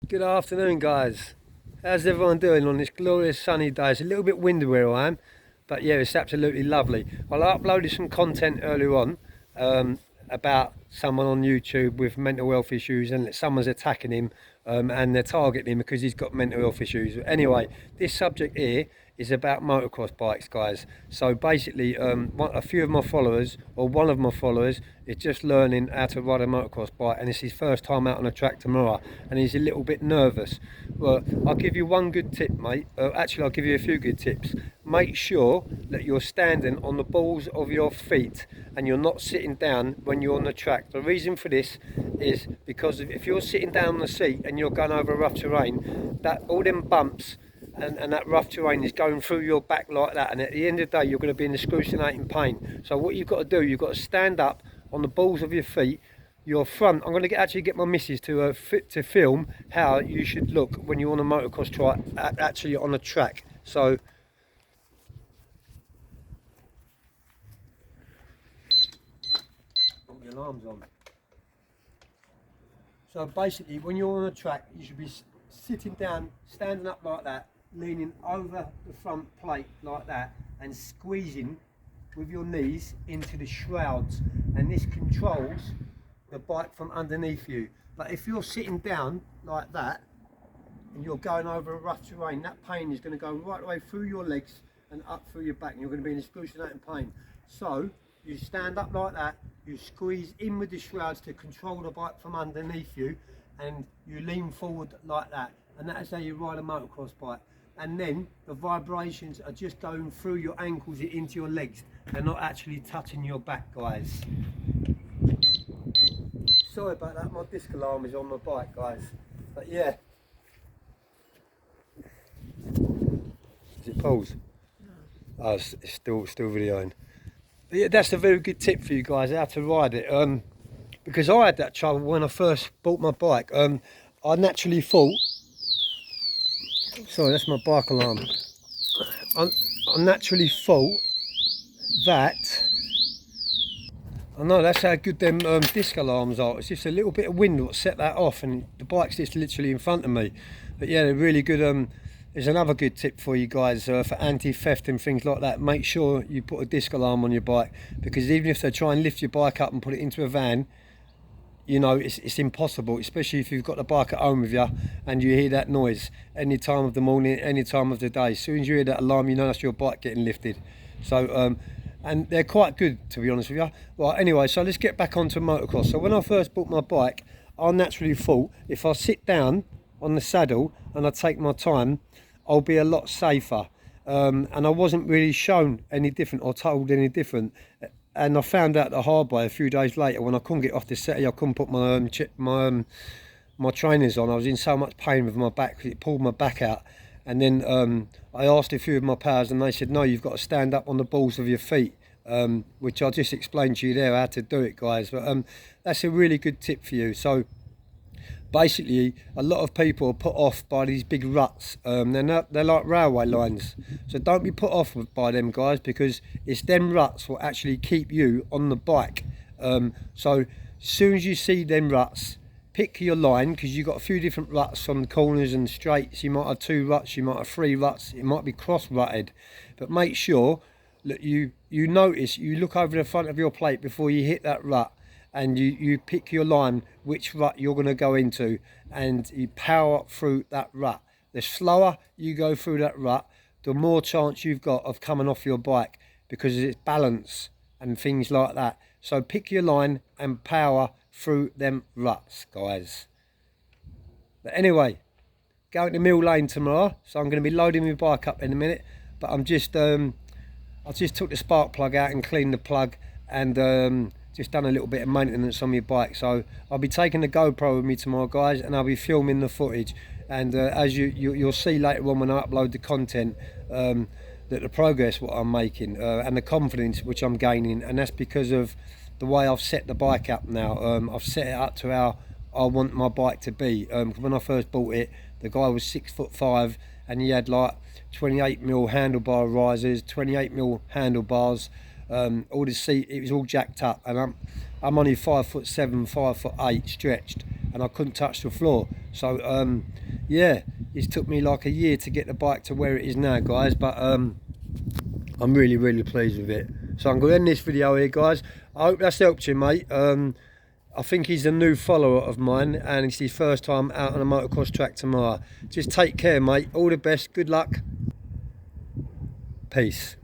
Good afternoon, guys. How's everyone doing on this glorious sunny day? It's a little bit windy where I am, but yeah, it's absolutely lovely. Well, I uploaded some content earlier on about someone on YouTube with mental health issues, and that someone's attacking him and they're targeting him because he's got mental health issues. Anyway, this subject here is about motocross bikes, guys. So basically, a few of my followers, or one of my followers, is just learning how to ride a motocross bike, and it's his first time out on a track tomorrow, and he's a little bit nervous. Well, I'll give you one good tip, mate. Actually, I'll give you a few good tips. Make sure that you're standing on the balls of your feet and you're not sitting down when you're on the track. The reason for this is because if you're sitting down on the seat and you're going over rough terrain, that all them bumps and that rough terrain is going through your back like that, and at the end of the day you're going to be in excruciating pain. So what you've got to do, you've got to stand up on the balls of your feet, your front. I'm going to actually get my missus to film how you should look when you're on a motocross track, actually on a track. So put the alarms on. So basically, when you're on a track, you should be sitting down, standing up like that, leaning over the front plate like that, and squeezing with your knees into the shrouds, and this controls the bike from underneath you. But if you're sitting down like that and you're going over a rough terrain, that pain is going to go right away through your legs and up through your back, and you're going to be in excruciating pain. So you stand up like that, you squeeze in with the shrouds to control the bike from underneath you, and you lean forward like that, and that is how you ride a motocross bike. And then the vibrations are just going through your ankles into your legs. They're not actually touching your back, guys. Sorry about that, my disc alarm is on my bike, guys. But yeah. Is it pause? No. Oh, it's still videoing. But yeah, that's a very good tip for you guys, how to ride it. Because I had that trouble when I first bought my bike. I naturally thought, sorry, that's my bike alarm. I naturally thought that, I know that's how good them disc alarms are. It's just a little bit of wind that set that off, and the bike's just literally in front of me. But yeah, they're really good. There's another good tip for you guys for anti-theft and things like that. Make sure you put a disc alarm on your bike, because even if they try and lift your bike up and put it into a van, you know, it's impossible, especially if you've got the bike at home with you and you hear that noise any time of the morning, any time of the day. As soon as you hear that alarm, you know that's your bike getting lifted. So and they're quite good, to be honest with you. Well, anyway, so let's get back onto motocross. So when I first bought my bike, I naturally thought if I sit down on the saddle and I take my time, I'll be a lot safer. And I wasn't really shown any different or told any different. And I found out the hard way a few days later when I couldn't get off the settee. I couldn't put my trainers on. I was in so much pain with my back, it pulled my back out. And then I asked a few of my pals, and they said, no, you've got to stand up on the balls of your feet, which I just explained to you there how to do it, guys. But that's a really good tip for you. So basically, a lot of people are put off by these big ruts. They're like railway lines, so don't be put off by them, guys, because it's them ruts will actually keep you on the bike. So as soon as you see them ruts, pick your line, because you've got a few different ruts on the corners and straights. You might have 2 ruts, you might have 3 ruts, it might be cross rutted, but make sure that you notice, you look over the front of your plate before you hit that rut, and you pick your line, which rut you're going to go into, and you power through that rut. The slower you go through that rut, the more chance you've got of coming off your bike, because it's balance and things like that. So pick your line and power through them ruts, guys. But anyway, going to Mill Lane tomorrow, so I'm going to be loading my bike up in a minute. But I'm just I just took the spark plug out and cleaned the plug, and just done a little bit of maintenance on my bike. So I'll be taking the GoPro with me tomorrow, guys, and I'll be filming the footage. And as you'll see later on when I upload the content, that the progress what I'm making and the confidence which I'm gaining, and that's because of the way I've set the bike up now. I've set it up to how I want my bike to be. When I first bought it, the guy was 6'5", and he had like 28mm handlebar risers, 28mm handlebars, All the seat, it was all jacked up, and I'm only 5'7", 5'8", stretched, and I couldn't touch the floor. So yeah, it's took me like a year to get the bike to where it is now, guys, but I'm really pleased with it. So I'm going to end this video here, guys. I hope that's helped you, mate. I think he's a new follower of mine, and it's his first time out on a motocross track tomorrow. Just take care, mate. All the best. Good luck. Peace.